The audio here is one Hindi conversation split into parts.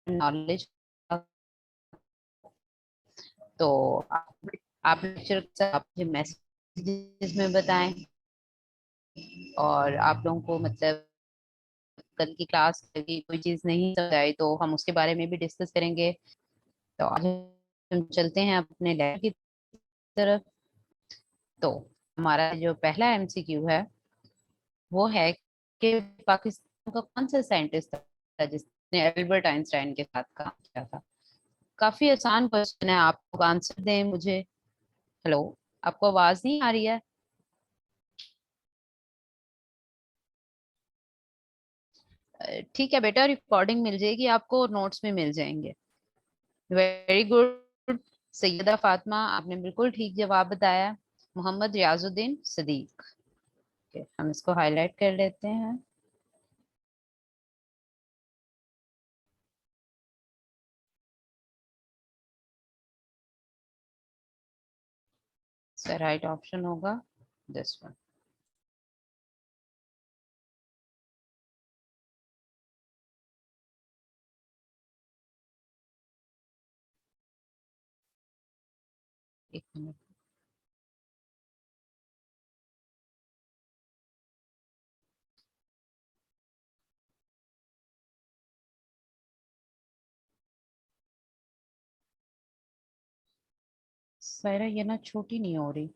नॉलेज। तो आप लेक्चर आप मैसेजेस में बताएं, और आप लोगों को मतलब कल की क्लास की कोई चीज नहीं समझ आई तो हम उसके बारे में भी डिस्कस करेंगे। तो आज हम चलते हैं अपने लैब की तरफ। तो हमारा जो पहला एमसीक्यू है वो है कि पाकिस्तान का कौन सा साइंटिस्ट था जिसने एल्बर्ट आइंस्टाइन के साथ काम किया था। काफी आसान क्वेश्चन है, आप लोग आंसर दें मुझे। हेलो, आपको आवाज नहीं आ रही है? ठीक है बेटा, रिकॉर्डिंग मिल जाएगी आपको, नोट्स में मिल जाएंगे। वेरी गुड सैयदा फातिमा, आपने बिल्कुल ठीक जवाब बताया। मोहम्मद रियाजुद्दीन सदीक। Okay, हम इसको हाईलाइट कर लेते हैं। सर राइट ऑप्शन होगा दिस वन। एक मिनट। सायरा ये ना छोटी नहीं हो रही।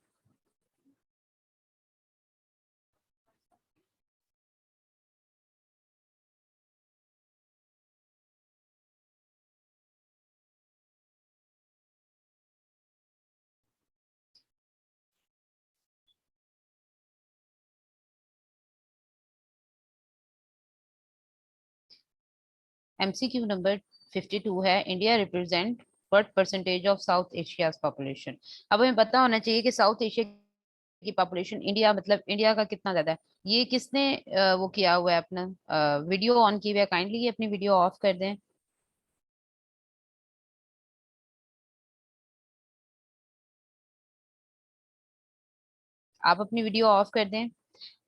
एमसीक्यू नंबर 52 है, India represent what percentage of south Asia population. अब हमें पता होना चाहिए कि साउथ एशिया की पॉपुलेशन, इंडिया मतलब इंडिया का कितना ज्यादा है। ये किसने वो किया हुआ है अपना वीडियो ऑन की हुई है? काइंडली ये अपनी वीडियो ऑफ कर दें। आप अपनी वीडियो ऑफ कर दें।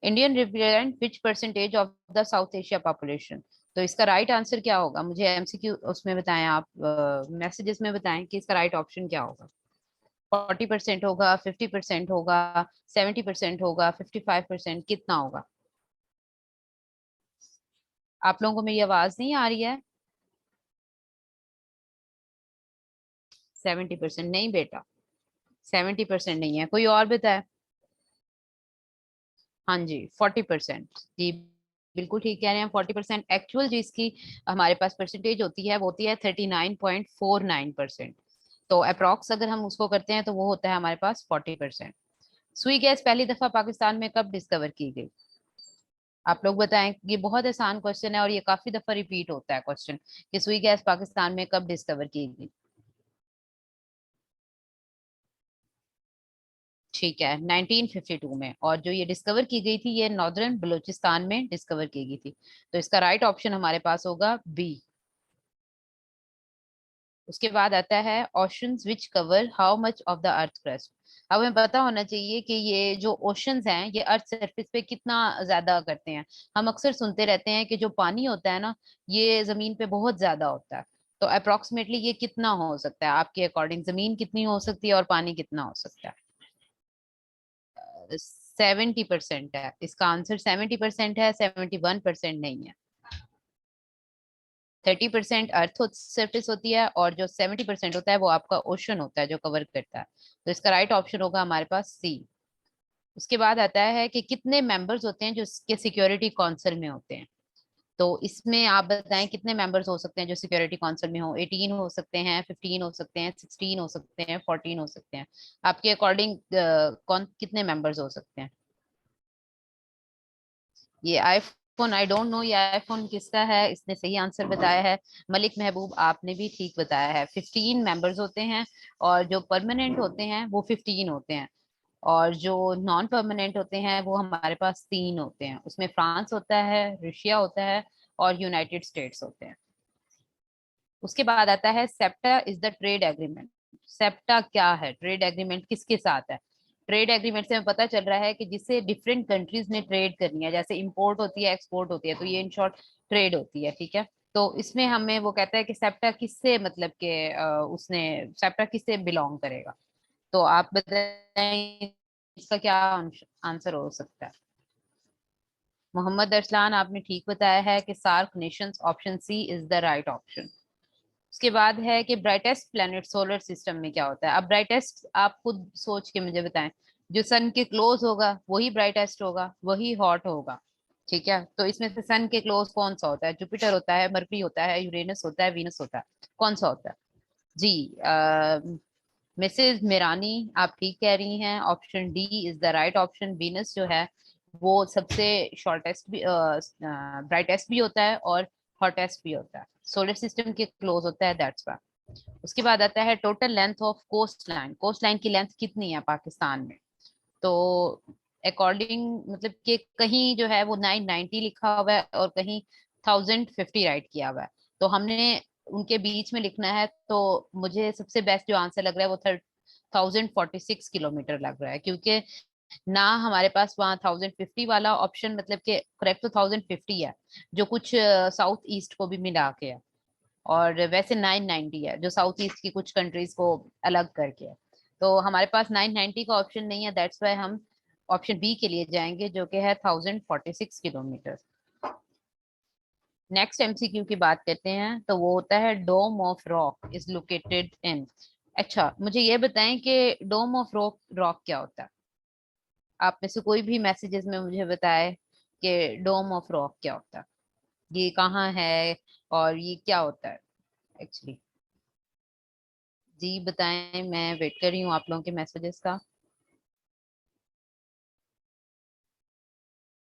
Indian represent which percentage of the south Asia population. तो इसका राइट आंसर क्या होगा? मुझे एमसीक्यू उसमें बताएं, आप मैसेजेस में बताएं कि इसका राइट ऑप्शन क्या होगा। 40% होगा, 50% होगा, 70% होगा, 55%, कितना होगा? आप लोगों को मेरी आवाज नहीं आ रही है? 70% नहीं बेटा, 70% नहीं है, कोई और बताए। हाँ जी, 40%। जी बिल्कुल ठीक कह रहे हैं, 40%। एक्चुअल जिसकी हमारे पास परसेंटेज होती है वो होती है 39.49%। तो अप्रोक्स अगर हम उसको करते हैं तो वो होता है हमारे पास 40%। सुई गैस पहली दफा पाकिस्तान में कब डिस्कवर की गई? आप लोग बताएं। ये बहुत आसान क्वेश्चन है और ये काफी दफा रिपीट होता है क्वेश्चन कि सुई गैस पाकिस्तान में कब डिस्कवर की गई। ठीक है, 1952 में। और जो ये डिस्कवर की गई थी ये नॉर्दर्न बलूचिस्तान में डिस्कवर की गई थी। तो इसका राइट ऑप्शन हमारे पास होगा बी। उसके बाद आता है oceans which cover how much of the earth crust. अब हमें पता होना चाहिए कि ये जो ओशंस हैं ये अर्थ सरफेस पे कितना ज्यादा करते हैं। हम अक्सर सुनते रहते हैं कि जो पानी होता है ना, ये जमीन पे बहुत ज्यादा होता है। तो अप्रोक्सीमेटली ये कितना हो सकता है आपके अकॉर्डिंग? जमीन कितनी हो सकती है और पानी कितना हो सकता है? 70% है इसका आंसर। 70% है, 71% नहीं है। 30% अर्थ सरफेस होती है और जो 70% होता है वो आपका ओशन होता है जो कवर करता है। तो इसका राइट ऑप्शन होगा हमारे पास सी। उसके बाद आता है कि कितने मेंबर्स होते हैं जो इसके सिक्योरिटी काउंसिल में होते हैं। तो इसमें आप बताएं कितने मेंबर्स हो सकते हैं जो सिक्योरिटी काउंसिल में हो। 18 हो सकते हैं, 15 हो सकते हैं, 16 हो सकते हैं, 14 हो सकते हैं। आपके अकॉर्डिंग कौन कितने मेंबर्स हो सकते हैं? ये आईफोन, आई डोंट नो ये आईफोन किसका है, इसने सही आंसर बताया है। मलिक महबूब आपने भी ठीक बताया है, 15 मेंबर्स होते हैं। और जो परमानेंट होते हैं वो 15 होते हैं। और जो नॉन परमानेंट होते हैं वो हमारे पास 3 होते हैं। उसमें फ्रांस होता है, रशिया होता है और यूनाइटेड स्टेट्स होते हैं। उसके बाद आता है septa is the trade agreement. Septa क्या है? ट्रेड एग्रीमेंट किसके साथ है? ट्रेड एग्रीमेंट से हमें पता चल रहा है कि जिससे डिफरेंट कंट्रीज ने ट्रेड करनी है, जैसे इंपोर्ट होती है, एक्सपोर्ट होती है, तो ये इन शॉर्ट ट्रेड होती है, ठीक है। तो इसमें हमें वो कहता है कि सेप्टा किससे मतलब कि उसने सेप्टा किससे बिलोंग करेगा। तो आप बताएं इसका क्या आंसर हो सकता है। मोहम्मद अरसलान आपने ठीक बताया है कि SAARC nations, option C is the right option. उसके बाद है कि ब्राइटेस्ट प्लेनेट सोलर सिस्टम में क्या होता है। अब ब्राइटेस्ट आप खुद सोच के मुझे बताएं। जो सन के क्लोज होगा वही ब्राइटेस्ट होगा, वही हॉट होगा, ठीक है। तो इसमें से सन के क्लोज कौन सा होता है? जुपिटर होता है, मरकरी होता है, यूरेनस होता है, वीनस होता है, कौन सा होता है? जी, मिसेज मेरानी आप ठीक कह रही हैं, option D is the right option. Venus जो है वो सबसे शॉर्टेस्ट भी, ब्राइटेस्ट भी होता है और हॉटेस्ट भी होता है, सोलर सिस्टम के क्लोज होता है, दैट्स व्हाई। उसके बाद आता है total length of coast line. Coast line की लेंथ कितनी है पाकिस्तान में? तो अकॉर्डिंग मतलब कि कहीं जो है वो 990 लिखा हुआ है और कहीं 1050 राइट किया हुआ है। तो हमने उनके बीच में लिखना है, तो मुझे सबसे बेस्ट जो आंसर लग रहा है वो 1046 किलोमीटर लग रहा है, क्योंकि ना हमारे पास वहाँ 1050 वाला ऑप्शन मतलब कि करेक्ट तो 1050 है, जो कुछ साउथ ईस्ट को भी मिला के है, और वैसे 990 है जो साउथ ईस्ट की कुछ कंट्रीज को अलग करके है। तो हमारे पास 990 का ऑप्शन नहीं है, दैट्स वाई हम ऑप्शन बी के लिए जाएंगे जो कि है 1046 किलोमीटर। नेक्स्ट एमसीक्यू की बात करते हैं, तो वो होता है dome of rock is located in. अच्छा, मुझे ये बताएं कि डोम ऑफ रॉक रॉक क्या होता है। आप में से कोई भी मैसेजेस में मुझे बताए कि डोम ऑफ रॉक क्या होता है, ये कहाँ है और ये क्या होता है एक्चुअली। जी बताएं, मैं वेट कर रही हूँ आप लोगों के मैसेजेस का।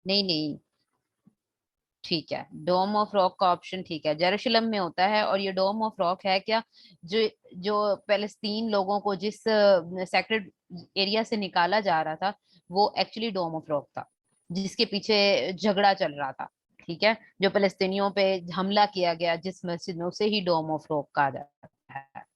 नहीं नहीं, ठीक है, डोम ऑफ रॉक का ऑप्शन ठीक है, जेरूशलम में होता है। और ये डोम ऑफ रॉक है क्या, जो जो पैलेस्तीन लोगों को जिस सेक्रेड एरिया से निकाला जा रहा था, वो एक्चुअली डोम ऑफ रॉक था, जिसके पीछे झगड़ा चल रहा था, ठीक है। जो पैलेस्तीनियों पे हमला किया गया जिस मस्जिद में, उसे ही डोम ऑफ रॉक कहा जाता है।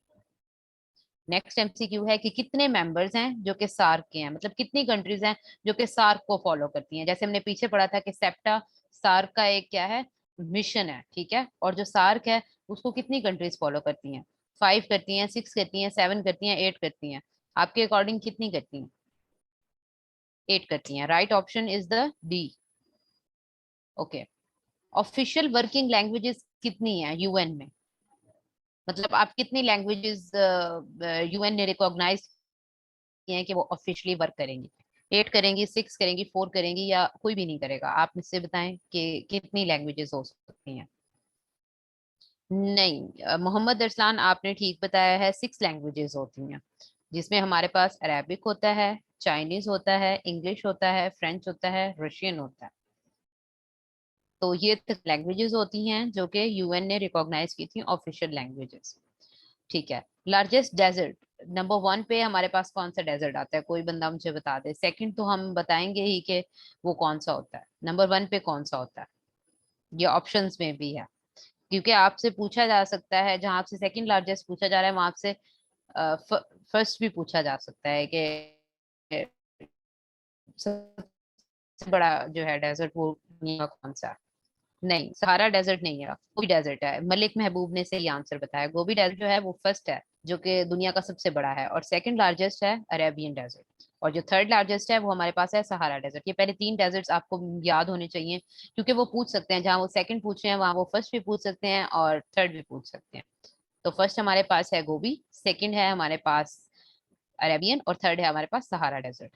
नेक्स्ट एमसीक्यू है कि कितने मेंबर्स हैं जो कि सार्क के हैं, मतलब कितनी कंट्रीज हैं जो कि सार्क को फॉलो करती हैं। जैसे हमने पीछे पढ़ा था कि सेप्टा सार्क का एक क्या है, मिशन है, ठीक है। और जो सार्क है उसको कितनी कंट्रीज फॉलो करती हैं? 5 करती हैं, 6 करती हैं, 7 करती हैं, 8 करती हैं। आपके अकॉर्डिंग कितनी करती हैं? 8 करती हैं, right option is the D. Okay. Official working languages कितनी है यूएन में? मतलब आप कितनी लैंग्वेजेस यूएन ने रिकॉग्नाइज किए हैं कि वो ऑफिशियली वर्क करेंगी? 8 करेंगी, 6 करेंगी, 4 करेंगी, या कोई भी नहीं करेगा? आप मुझसे बताएं कि कितनी लैंग्वेजेस हो सकती हैं। नहीं, मोहम्मद अरसलान आपने ठीक बताया है, 6 लैंग्वेजेस होती हैं, जिसमें हमारे पास अरेबिक होता है, चाइनीज होता है, इंग्लिश होता है, फ्रेंच होता है, रशियन होता है। तो ये तक लैंग्वेजेस होती हैं जो कि यूएन ने रिकॉग्नाइज की थी ऑफिशियल लैंग्वेजेस, ठीक है। लार्जेस्ट डेजर्ट, नंबर 1 पे हमारे पास कौन सा डेजर्ट आता है? कोई बंदा मुझे बता दे। सेकंड तो हम बताएंगे ही कि वो कौन सा होता है, नंबर 1 पे कौन सा होता है? ये ऑप्शंस में भी है, क्योंकि आपसे पूछा जा सकता है, जहां आपसे सेकंड लार्जेस्ट पूछा जा रहा है वहां आपसे फर्स्ट भी पूछा जा सकता है कि सबसे बड़ा जो है डेजर्ट वो कौन सा है। नहीं, सहारा डेजर्ट नहीं है, गोबी डेजर्ट है। मलिक महबूब ने सही आंसर बताया, गोबी डेजर्ट जो है वो फर्स्ट है जो कि दुनिया का सबसे बड़ा है, और सेकंड लार्जेस्ट है अरेबियन डेजर्ट, और जो थर्ड लार्जेस्ट है वो हमारे पास है सहारा डेजर्ट। ये पहले 3 डेजर्ट्स आपको याद होने चाहिए, क्योंकि वो पूछ सकते हैं, जहाँ वो सेकंड पूछ रहे हैं वहां वो फर्स्ट भी पूछ सकते हैं और थर्ड भी पूछ सकते हैं। तो फर्स्ट हमारे पास है गोबी, सेकंड है हमारे पास अरेबियन, और थर्ड है हमारे पास सहारा डेजर्ट,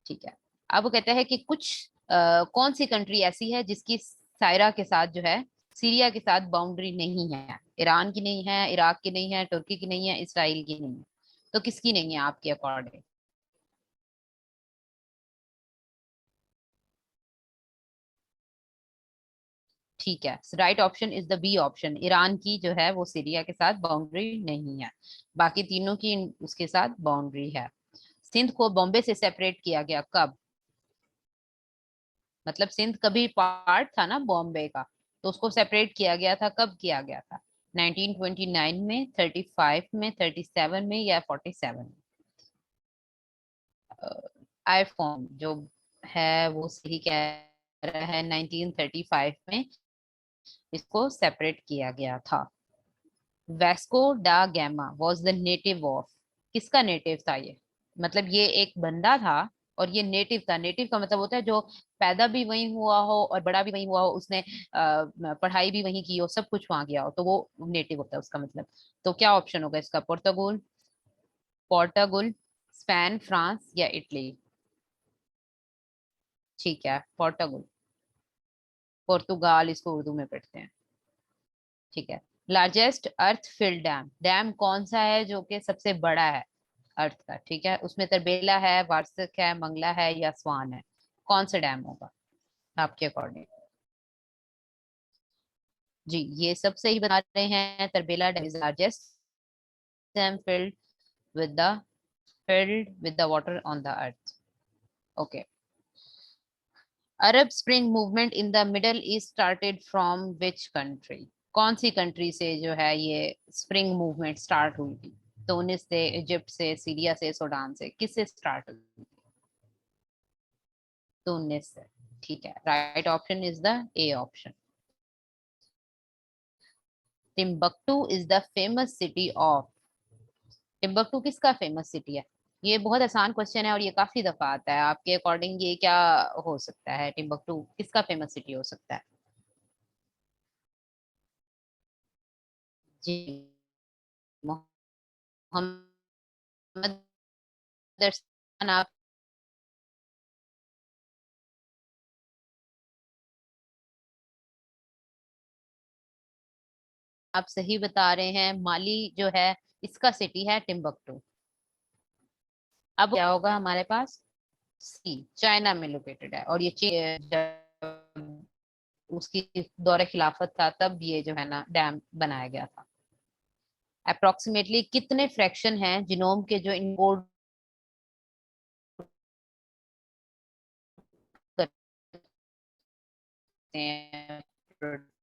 ठीक है। अब वो कहता है कि कुछ कौन सी कंट्री ऐसी है जिसकी सायरा के साथ जो है, सीरिया के साथ बाउंड्री नहीं है? ईरान की नहीं है, इराक की नहीं है, तुर्की की नहीं है, इसराइल की नहीं है, तो किसकी नहीं है आपके अकॉर्डिंग? ठीक है, right option is the B option. Iran की जो है वो सीरिया के साथ बाउंड्री नहीं है, बाकी तीनों की उसके साथ बाउंड्री है। सिंध को बॉम्बे से सेपरेट किया गया कब? मतलब सिंध कभी पार्ट था ना बॉम्बे का, तो उसको सेपरेट किया गया था, कब किया गया था? 1929 में, 35 में, 37 में, या 47 में? आईफोन जो है वो सही कह रहा है 1935 में, इसको सेपरेट किया गया था। Vasco da Gama was the native of, किसका नेटिव था ये? मतलब ये एक बंदा था और ये नेटिव था। नेटिव का मतलब होता है जो पैदा भी वहीं हुआ हो और बड़ा भी वहीं हुआ हो, उसने पढ़ाई भी वहीं की हो, सब कुछ वहां गया हो, तो वो नेटिव होता है उसका मतलब। तो क्या ऑप्शन होगा इसका? पोर्टुगल, पोर्टुगल, स्पेन, फ्रांस या इटली? ठीक है, पोर्टुगल, पुर्तगाल इसको उर्दू में पढ़ते हैं। ठीक है। लार्जेस्ट अर्थ फिल्ड डैम, डैम कौन सा है जो कि सबसे बड़ा है अर्थ का? ठीक है, उसमें तरबेला है, वार्सक है, मंगला है या स्वान है? कौन सा डैम होगा आपके अकॉर्डिंग? जी, ये सब सही बता रहे हैं। Tarbela dam is largest dam filled with the water on the earth. Okay. Arab spring movement in the middle east started from which country? कौन सी कंट्री से जो है ये स्प्रिंग मूवमेंट स्टार्ट हुई थी? तुनिस से, इजिप्ट से, सीरिया से, सूडान से, किससे स्टार्ट हुई थी? तुनिस से। ठीक है, right option is the A option. Timbuktu is the famous city of, Timbuktu किसका फेमस सिटी है? ये बहुत आसान क्वेश्चन है और ये काफी दफा आता है। आपके अकॉर्डिंग ये क्या हो सकता है? टिम्बकटू किसका फेमस सिटी हो सकता है? जी, मोहम्मद दर्शन, आप सही बता रहे हैं। माली जो है इसका सिटी है टिम्बकटू। अब क्या होगा हमारे पास? सी, चाइना में लोकेटेड है और ये जब उसकी दौरे खिलाफत था तब ये जो है ना डैम बनाया गया था। अप्रोक्सीमेटली कितने फ्रैक्शन हैं जीनोम के जो इनकोड करते हैं प्रोटीन?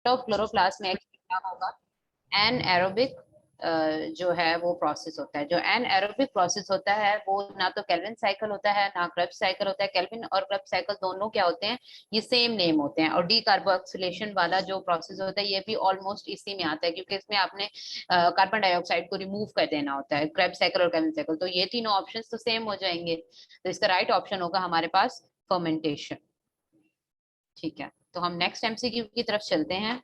क्लोरोप्लास्ट में actually क्या होगा? एन एरोबिक जो है वो प्रोसेस होता है। जो एन एरोबिक प्रोसेस होता है वो ना तो केल्विन साइकिल होता है ना क्रेब्स साइकिल होता है। केल्विन और क्रेब्स साइकिल दोनों क्या होते हैं? ये सेम नेम होते हैं। और डी कार्बोक्सिलेशन वाला जो प्रोसेस होता है ये भी ऑलमोस्ट इसी में आता है, क्योंकि इसमें आपने कार्बन डाइऑक्साइड को रिमूव कर देना होता है, क्रेब्स साइकिल और केल्विन साइकिल। तो ये तीनों ऑप्शन तो सेम हो जाएंगे। तो इसका राइट ऑप्शन होगा हमारे पास फर्मेंटेशन। ठीक है, तो हम नेक्स्ट एमसीक्यू की तरफ चलते हैं।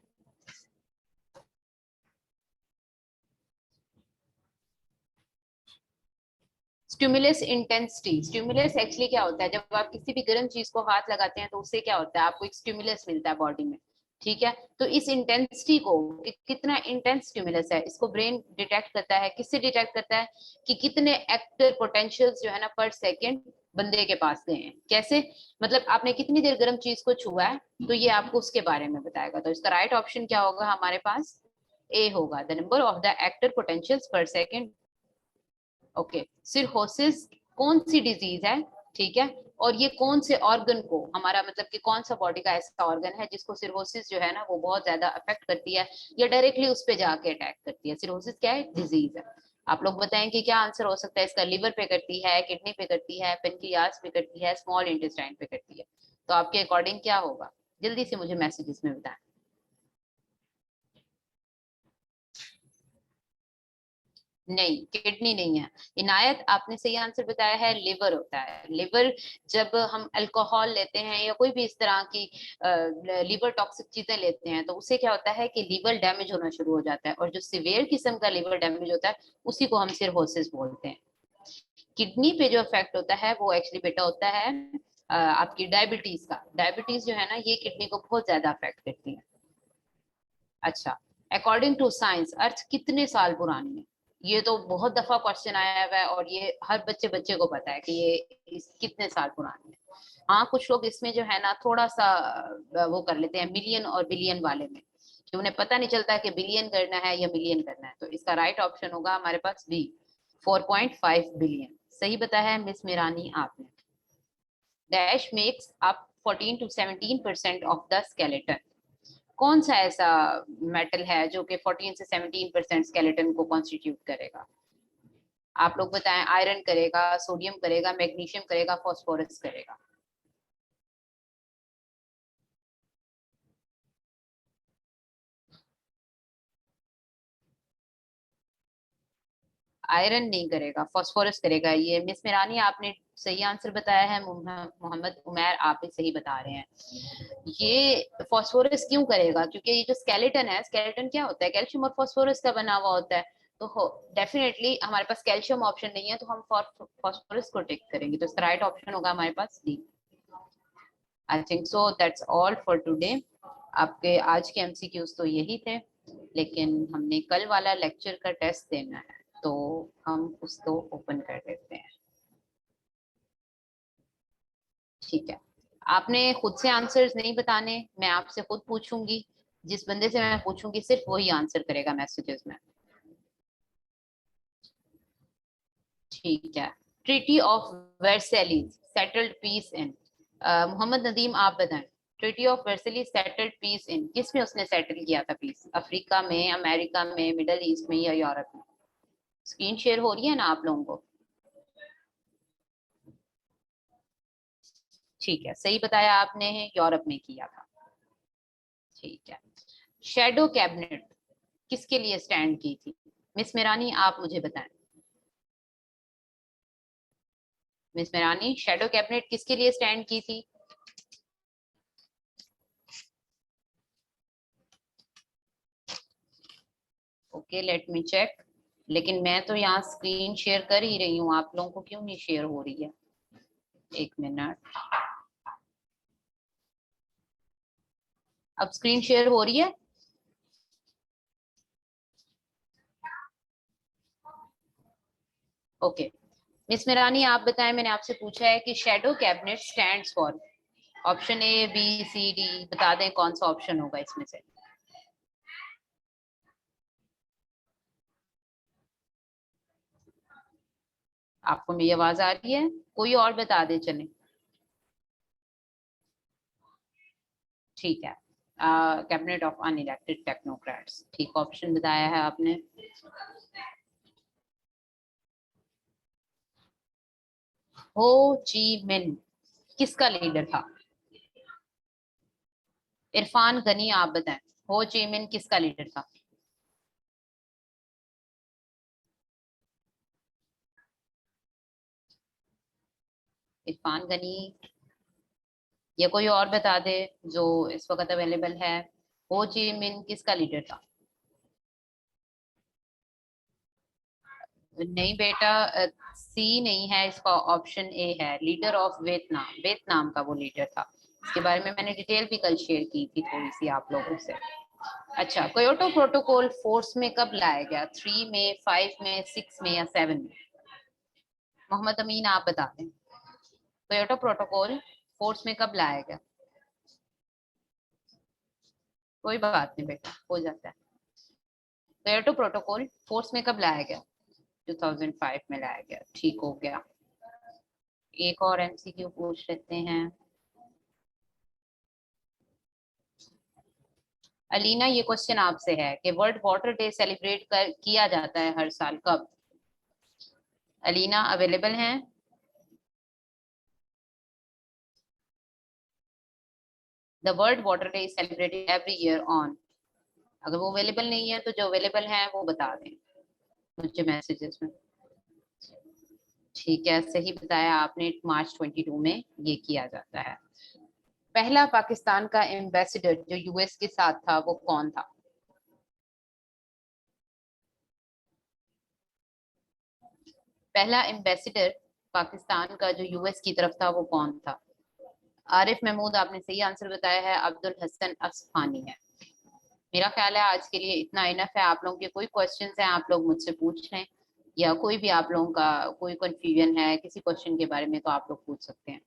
स्टिमुलस इंटेंसिटी, स्टिमुलस एक्चुअली क्या होता है? जब आप किसी भी गर्म चीज को हाथ लगाते हैं तो उससे क्या होता है? आपको एक स्टिमुलस मिलता है बॉडी में। ठीक है, तो इस इंटेंसिटी को कितना इंटेंस स्टिमुलस है इसको ब्रेन डिटेक्ट करता है। किससे डिटेक्ट करता है? कि कितने एक्टर पोटेंशियल्स जो है ना पर सेकेंड बंदे के पास गए हैं। कैसे? मतलब आपने कितनी देर गर्म चीज को छुआ है, तो ये आपको उसके बारे में बताएगा। तो इसका राइट ऑप्शन क्या होगा हमारे पास? ए होगा, the number of the actor potentials पर सेकेंड। ओके, सिरहोसिस कौन सी डिजीज है? ठीक है, और ये कौन से ऑर्गन को, हमारा मतलब कि कौन सा बॉडी का ऐसा ऑर्गन है जिसको सिरहोसिस जो है ना वो बहुत ज्यादा अफेक्ट करती है या डायरेक्टली उस पे जाके अटैक करती है? सिरहोसिस क्या है? डिजीज है। आप लोग बताएं कि क्या आंसर हो सकता है इसका? लिवर पे करती है, किडनी पे करती है, पेनक्रियास पे करती है, स्मॉल इंटेस्टाइन पे करती है? तो आपके अकॉर्डिंग क्या होगा? जल्दी से मुझे मैसेजेस में बताएं। नहीं, किडनी नहीं है। इनायत, आपने सही आंसर बताया है, लिवर होता है। लिवर, जब हम अल्कोहल लेते हैं या कोई भी इस तरह की लिवर टॉक्सिक चीजें लेते हैं तो उससे क्या होता है कि लिवर डैमेज होना शुरू हो जाता है, और जो सिवियर किस्म का लिवर डैमेज होता है उसी को हम सिरहोसिस बोलते हैं। किडनी पे जो इफेक्ट होता है वो एक्चुअली बेटा होता है आपकी डायबिटीज का। डायबिटीज जो है ना ये किडनी को बहुत ज्यादा अफेक्ट करती है। अच्छा, अकॉर्डिंग टू साइंस अर्थ कितने साल पुरानी है? ये तो बहुत दफा क्वेश्चन आया हुआ है और ये हर बच्चे बच्चे को पता है कि ये कितने साल पुरानी है। हाँ, कुछ लोग इसमें जो है ना थोड़ा सा वो कर लेते हैं मिलियन और बिलियन वाले में, कि उन्हें पता नहीं चलता कि बिलियन करना है या मिलियन करना है। तो इसका राइट ऑप्शन होगा हमारे पास बी, 4.5 बिलियन। सही बताया है मिस मिरानी आपने। Dash makes up 14 to 17% of the skeleton. कौन सा ऐसा मेटल है जो कि 14 से 17% स्केलेटन को कॉन्स्टिट्यूट करेगा? आप लोग बताएं। आयरन करेगा, सोडियम करेगा, मैग्नीशियम करेगा, फास्फोरस करेगा? आयरन नहीं करेगा, फास्फोरस करेगा। ये मिस मिरानी आपने सही आंसर बताया है। मोहम्मद उमैर आप भी सही बता रहे हैं। ये फास्फोरस क्यों करेगा? क्योंकि ये जो स्केलेटन है, स्केलेटन क्या होता है? कैल्शियम और फास्फोरस का बना हुआ होता है। तो डेफिनेटली हमारे पास कैल्शियम ऑप्शन नहीं है तो हम फास्फोरस को टिक करेंगे। तो इसका राइट ऑप्शन होगा हमारे पास D. I think so that's all for today. आपके आज के एमसीक्यूज तो यही थे, लेकिन हमने कल वाला लेक्चर का टेस्ट देना है तो हम उसको ओपन कर देते हैं। ठीक है, आपने खुद से आंसर्स नहीं बताने, मैं आपसे खुद पूछूंगी। जिस बंदे से मैं पूछूंगी सिर्फ वही आंसर करेगा मैसेजेस में। ठीक है। Treaty of Versailles settled peace in. Mohammed Nadeem आप बताएं। Treaty of Versailles settled peace in, किस में उसने सेटल किया था पीस? अफ्रीका में, अमेरिका में, मिडल ईस्ट में या यूरोप में? स्क्रीन शेयर हो रही है ना आप लोगों को? ठीक है, सही बताया आपने, यूरोप में किया था। ठीक है। शेडो कैबिनेट किसके लिए स्टैंड की थी? मिस मेरानी आप मुझे बताएं। मिस मेरानी, शेडो कैबिनेट किसके लिए स्टैंड की थी? Okay, let me check. लेकिन मैं तो यहाँ स्क्रीन शेयर कर ही रही हूँ, आप लोगों को क्यों नहीं शेयर हो रही है? एक मिनट। अब स्क्रीन शेयर हो रही है? ओके। मिस मेरानी आप बताएं, मैंने आपसे पूछा है कि shadow cabinet stands for. Option A, B, C, D, बता दें कौन सा ऑप्शन होगा इसमें से। आपको मेरी आवाज आ रही है? कोई और बता दे चले। ठीक है। कैबिनेट ऑफ अनइलेक्टेड टेक्नोक्रेट्स, ठीक ऑप्शन बताया है आपने। हो ची मिन किसका लीडर था? इरफान गनी आप बताएं। हो ची मिन किसका लीडर था? इरफान गनी या कोई और बता दे जो इस वक्त अवेलेबल है। हो ची मिन किसका लीडर था? नहीं बेटा, सी नहीं है इसका, ऑप्शन ए है, लीडर ऑफ वियतनाम। वियतनाम का वो लीडर था। इसके बारे में मैंने डिटेल भी कल शेयर की थी थोड़ी सी आप लोगों से। अच्छा, क्योटो प्रोटोकॉल फोर्स में कब लाया गया? 3 में, 5 में, 6 में या 7 में? मोहम्मद अमीन आप बता दें। क्योटो प्रोटोकॉल फोर्स में कब लाया गया? कोई बात नहीं बेटा, हो जाता है। क्योटो प्रोटोकॉल फोर्स में कब लाया गया? 2005 में लाया गया। ठीक हो गया। एक और एमसीक्यू पूछ लेते हैं। अलीना, ये क्वेश्चन आपसे है कि वर्ल्ड वाटर डे सेलिब्रेट कर किया जाता है हर साल कब? अलीना अवेलेबल हैं? The world water day is celebrated every year on. अगर वो अवेलेबल नहीं है तो जो अवेलेबल है वो बता दें मुझे मैसेजेस में। ठीक है, सही बताया आपने, मार्च 22 में ये किया जाता है। पहला पाकिस्तान का एम्बेसडर जो यूएस के साथ था वो कौन था? पहला एम्बेसडर पाकिस्तान का जो यूएस की तरफ था वो कौन था? आरिफ महमूद, आपने सही आंसर बताया है, अब्दुल हसन असफानी है। मेरा ख्याल है आज के लिए इतना इनफ है। आप लोगों के कोई क्वेश्चंस हैं आप लोग मुझसे पूछ लें, या कोई भी आप लोगों का कोई कंफ्यूजन है किसी क्वेश्चन के बारे में तो आप लोग पूछ सकते हैं।